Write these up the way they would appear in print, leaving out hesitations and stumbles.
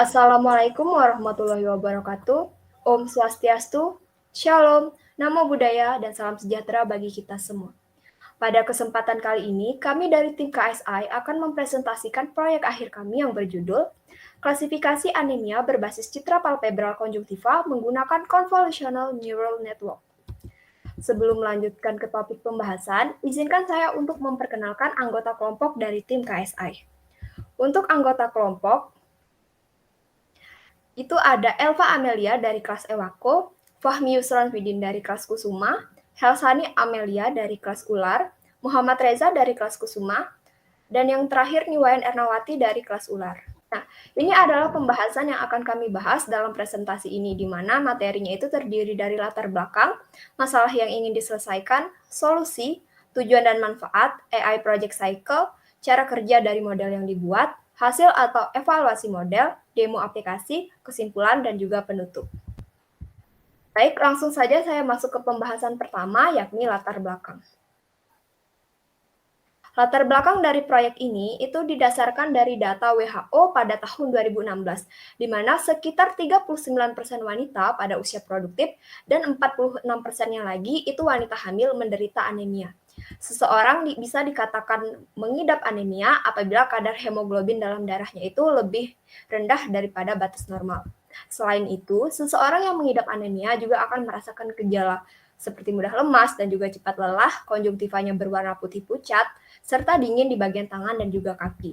Assalamualaikum warahmatullahi wabarakatuh. Om Swastiastu, Shalom, Namo Buddhaya, dan salam sejahtera bagi kita semua. Pada kesempatan kali ini, kami dari tim KSI akan mempresentasikan proyek akhir kami yang berjudul Klasifikasi Anemia Berbasis Citra Palpebral Konjungtiva Menggunakan Convolutional Neural Network. Sebelum melanjutkan ke topik pembahasan, izinkan saya untuk memperkenalkan anggota kelompok dari tim KSI. Untuk anggota kelompok, itu ada Elva Amelia dari kelas Ewako, Fahmi Yusron Fidin dari kelas Kusuma, Helsani Amelia dari kelas Ular, Muhammad Reza dari kelas Kusuma, dan yang terakhir Niwayan Ernawati dari kelas Ular. Nah, ini adalah pembahasan yang akan kami bahas dalam presentasi ini, di mana materinya itu terdiri dari latar belakang, masalah yang ingin diselesaikan, solusi, tujuan dan manfaat, AI Project Cycle, cara kerja dari model yang dibuat, hasil atau evaluasi model, demo aplikasi, kesimpulan, dan juga penutup. Baik, langsung saja saya masuk ke pembahasan pertama, yakni latar belakang. Latar belakang dari proyek ini itu didasarkan dari data WHO pada tahun 2016, di mana sekitar 39% wanita pada usia produktif dan 46%-nya lagi itu wanita hamil menderita anemia. Seseorang bisa dikatakan mengidap anemia apabila kadar hemoglobin dalam darahnya itu lebih rendah daripada batas normal. Selain itu, seseorang yang mengidap anemia juga akan merasakan gejala seperti mudah lemas dan juga cepat lelah, konjungtivanya berwarna putih pucat, serta dingin di bagian tangan dan juga kaki.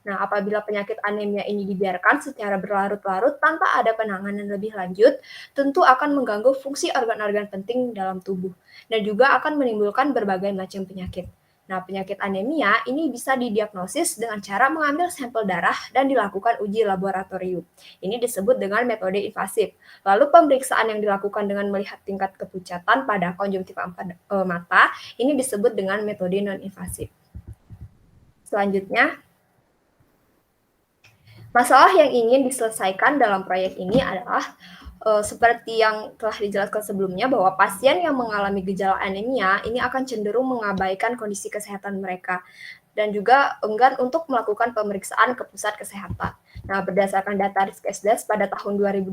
Nah, apabila penyakit anemia ini dibiarkan secara berlarut-larut tanpa ada penanganan lebih lanjut, tentu akan mengganggu fungsi organ-organ penting dalam tubuh dan juga akan menimbulkan berbagai macam penyakit. Nah, penyakit anemia ini bisa didiagnosis dengan cara mengambil sampel darah dan dilakukan uji laboratorium. Ini disebut dengan metode invasif. Lalu pemeriksaan yang dilakukan dengan melihat tingkat kepucatan pada konjungtiva mata, ini disebut dengan metode non-invasif. Selanjutnya, masalah yang ingin diselesaikan dalam proyek ini adalah seperti yang telah dijelaskan sebelumnya bahwa pasien yang mengalami gejala anemia ini akan cenderung mengabaikan kondisi kesehatan mereka dan juga enggan untuk melakukan pemeriksaan ke pusat kesehatan. Nah, berdasarkan data Riskesdas pada tahun 2018,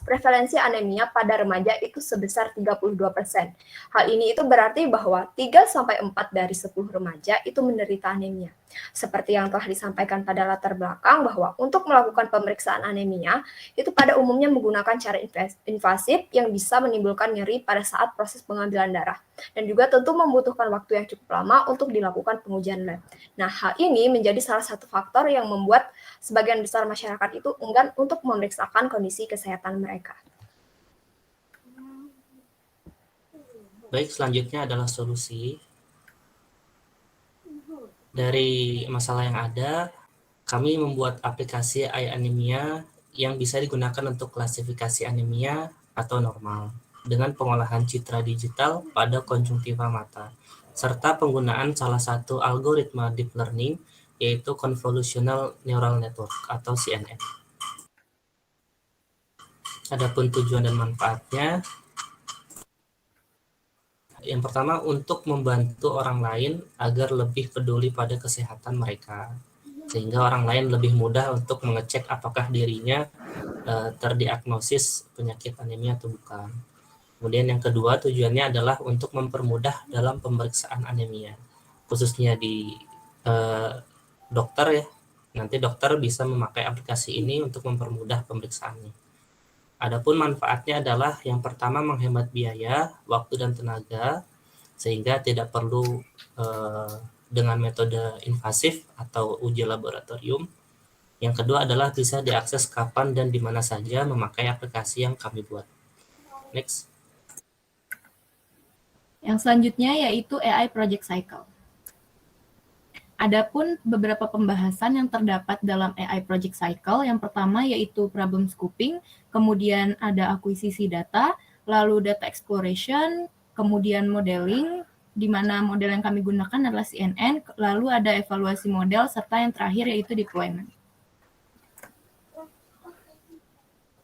prevalensi anemia pada remaja itu sebesar 32%. Hal ini itu berarti bahwa 3-4 dari 10 remaja itu menderita anemia. Seperti yang telah disampaikan pada latar belakang bahwa untuk melakukan pemeriksaan anemia, itu pada umumnya menggunakan cara invasif yang bisa menimbulkan nyeri pada saat proses pengambilan darah. Dan juga tentu membutuhkan waktu yang cukup lama untuk dilakukan pengujian lab. Nah, hal ini menjadi salah satu faktor yang membuat sebagian besar masyarakat itu enggan untuk memeriksakan kondisi kesehatan mereka. Baik, selanjutnya adalah solusi. Dari masalah yang ada, kami membuat aplikasi iAnemia yang bisa digunakan untuk klasifikasi anemia atau normal dengan pengolahan citra digital pada konjungtiva mata, serta penggunaan salah satu algoritma deep learning, yaitu Convolutional Neural Network atau CNN. Adapun tujuan dan manfaatnya, yang pertama untuk membantu orang lain agar lebih peduli pada kesehatan mereka, sehingga orang lain lebih mudah untuk mengecek apakah dirinya terdiagnosis penyakit anemia atau bukan. Kemudian yang kedua, tujuannya adalah untuk mempermudah dalam pemeriksaan anemia, khususnya di dokter ya. Nanti dokter bisa memakai aplikasi ini untuk mempermudah pemeriksaannya. Adapun manfaatnya adalah yang pertama menghemat biaya, waktu dan tenaga, sehingga tidak perlu dengan metode invasif atau uji laboratorium. Yang kedua adalah bisa diakses kapan dan di mana saja memakai aplikasi yang kami buat. Next. Yang selanjutnya yaitu AI Project Cycle. Adapun beberapa pembahasan yang terdapat dalam AI Project Cycle, yang pertama yaitu problem scoping, kemudian ada akuisisi data, lalu data exploration, kemudian modeling, di mana model yang kami gunakan adalah CNN, lalu ada evaluasi model, serta yang terakhir yaitu deployment.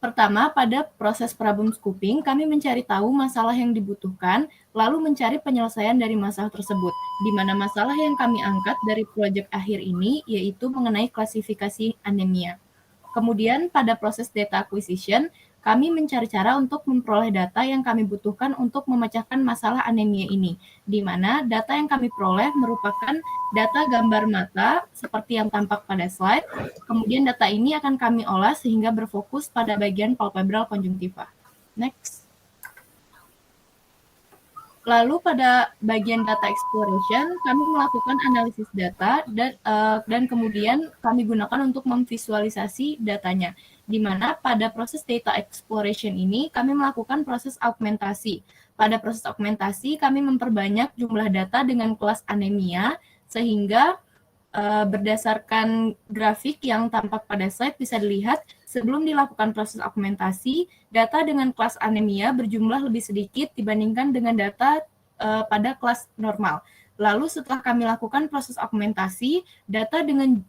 Pertama, pada proses problem scoping, kami mencari tahu masalah yang dibutuhkan, lalu mencari penyelesaian dari masalah tersebut, di mana masalah yang kami angkat dari proyek akhir ini yaitu mengenai klasifikasi anemia. Kemudian pada proses data acquisition, kami mencari cara untuk memperoleh data yang kami butuhkan untuk memecahkan masalah anemia ini, di mana data yang kami peroleh merupakan data gambar mata seperti yang tampak pada slide. Kemudian data ini akan kami olah sehingga berfokus pada bagian palpebral conjunctiva. Next. Lalu pada bagian data exploration, kami melakukan analisis data dan kemudian kami gunakan untuk memvisualisasi datanya. Di mana pada proses data exploration ini kami melakukan proses augmentasi. Pada proses augmentasi kami memperbanyak jumlah data dengan kelas anemia sehingga berdasarkan grafik yang tampak pada slide bisa dilihat sebelum dilakukan proses augmentasi, data dengan kelas anemia berjumlah lebih sedikit dibandingkan dengan data pada kelas normal. Lalu setelah kami lakukan proses augmentasi, data dengan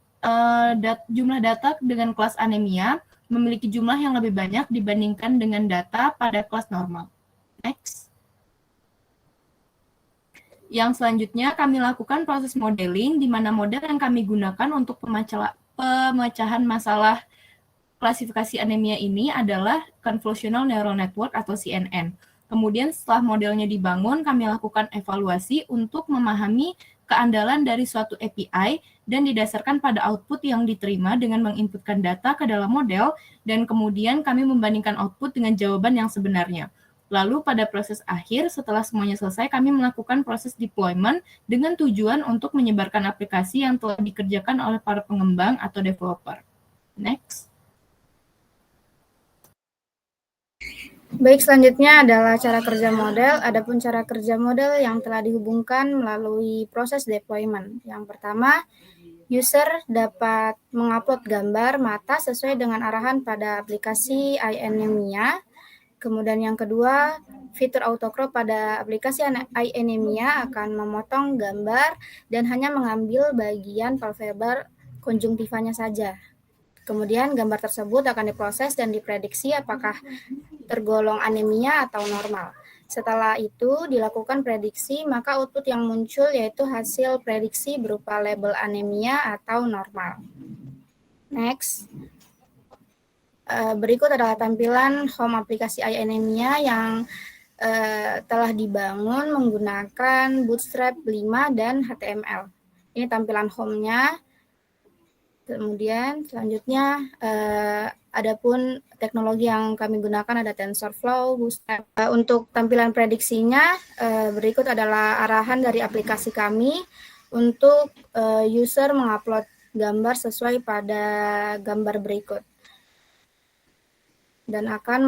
jumlah data dengan kelas anemia memiliki jumlah yang lebih banyak dibandingkan dengan data pada kelas normal. Next. Yang selanjutnya kami lakukan proses modeling, di mana model yang kami gunakan untuk pemecahan masalah klasifikasi anemia ini adalah Convolutional Neural Network atau CNN. Kemudian setelah modelnya dibangun, kami lakukan evaluasi untuk memahami keandalan dari suatu API dan didasarkan pada output yang diterima dengan menginputkan data ke dalam model, dan kemudian kami membandingkan output dengan jawaban yang sebenarnya. Lalu pada proses akhir, setelah semuanya selesai, kami melakukan proses deployment dengan tujuan untuk menyebarkan aplikasi yang telah dikerjakan oleh para pengembang atau developer. Next. Baik, selanjutnya adalah cara kerja model. Adapun cara kerja model yang telah dihubungkan melalui proses deployment. Yang pertama, user dapat mengupload gambar mata sesuai dengan arahan pada aplikasi iAnemia. Kemudian yang kedua, fitur autocrop pada aplikasi iAnemia akan memotong gambar dan hanya mengambil bagian palpebral konjungtivanya saja. Kemudian gambar tersebut akan diproses dan diprediksi apakah tergolong anemia atau normal. Setelah itu dilakukan prediksi, maka output yang muncul yaitu hasil prediksi berupa label anemia atau normal. Next. Berikut adalah tampilan home aplikasi iAnemia yang telah dibangun menggunakan Bootstrap 5 dan HTML. Ini tampilan home-nya. Kemudian selanjutnya adapun teknologi yang kami gunakan ada TensorFlow, Bootstrap. Untuk tampilan prediksinya berikut adalah arahan dari aplikasi kami untuk user mengupload gambar sesuai pada gambar berikut. Dan akan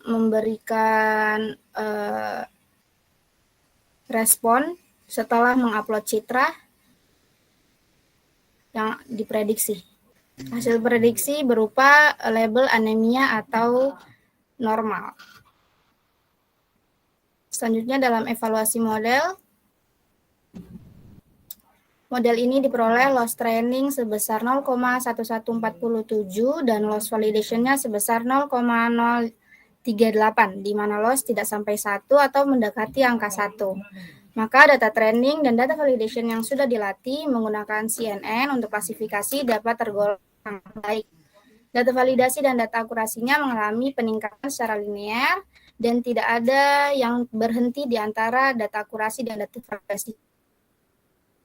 memberikan respon setelah mengupload citra yang diprediksi. Hasil prediksi berupa label anemia atau normal. Selanjutnya dalam evaluasi model. Model ini diperoleh loss training sebesar 0,1147 dan loss validation-nya sebesar 0,038, di mana loss tidak sampai 1 atau mendekati angka 1. Maka data training dan data validation yang sudah dilatih menggunakan CNN untuk klasifikasi dapat tergolong baik. Data validasi dan data akurasinya mengalami peningkatan secara linear dan tidak ada yang berhenti di antara data akurasi dan data validasi.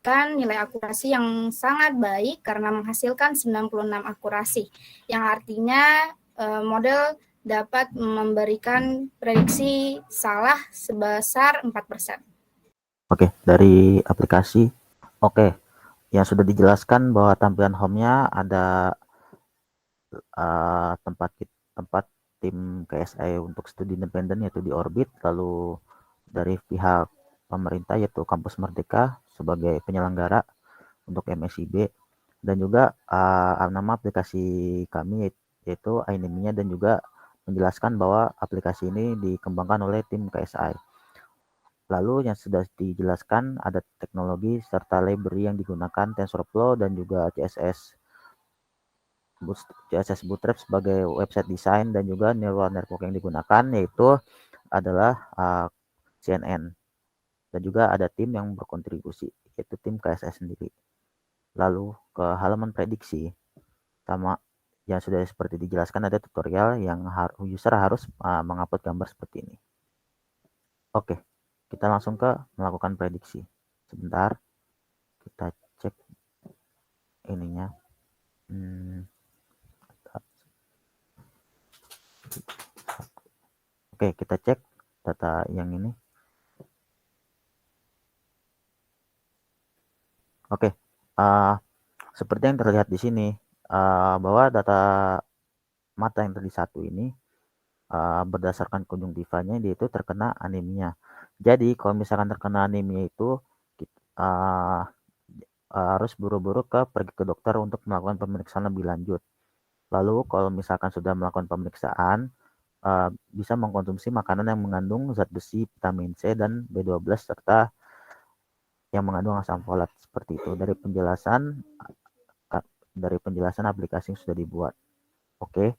Nilai akurasi yang sangat baik karena menghasilkan 96 akurasi, yang artinya model dapat memberikan prediksi salah sebesar 4%. Oke, dari aplikasi. Oke, yang sudah dijelaskan bahwa tampilan home-nya ada tempat tim KSI untuk studi independen yaitu di Orbit, lalu dari pihak pemerintah yaitu Kampus Merdeka sebagai penyelenggara untuk MSIB, dan juga nama aplikasi kami yaitu iAnemia, dan juga menjelaskan bahwa aplikasi ini dikembangkan oleh tim KSI. Lalu yang sudah dijelaskan ada teknologi serta library yang digunakan TensorFlow dan juga CSS Bootstrap sebagai website design, dan juga neural network yang digunakan yaitu adalah CNN, dan juga ada tim yang berkontribusi yaitu tim KSS sendiri. Lalu ke halaman prediksi, sama yang sudah seperti dijelaskan ada tutorial yang user harus mengupload gambar seperti ini. Oke, kita langsung ke melakukan prediksi. Sebentar, kita cek ininya. Oke, kita cek data yang ini. Oke, seperti yang terlihat di sini, bahwa data mata yang tadi satu ini berdasarkan konjungtivanya dia itu terkena anemia. Jadi kalau misalkan terkena anemia itu harus buru-buru pergi ke dokter untuk melakukan pemeriksaan lebih lanjut. Lalu kalau misalkan sudah melakukan pemeriksaan, bisa mengkonsumsi makanan yang mengandung zat besi, vitamin C, dan B12 serta yang mengandung asam folat seperti itu dari penjelasan aplikasi yang sudah dibuat. Oke.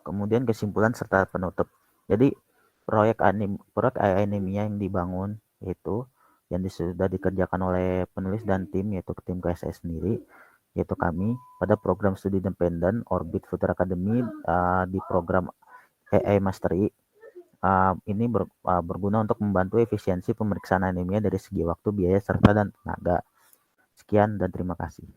Kemudian kesimpulan serta penutup. Jadi proyek AI anemia yang dibangun itu yang sudah dikerjakan oleh penulis dan tim, yaitu tim KSI sendiri, yaitu kami pada program studi independen Orbit Future Academy di program AI Mastery. Ini berguna untuk membantu efisiensi pemeriksaan anemia dari segi waktu, biaya, serta dan tenaga. Sekian dan terima kasih.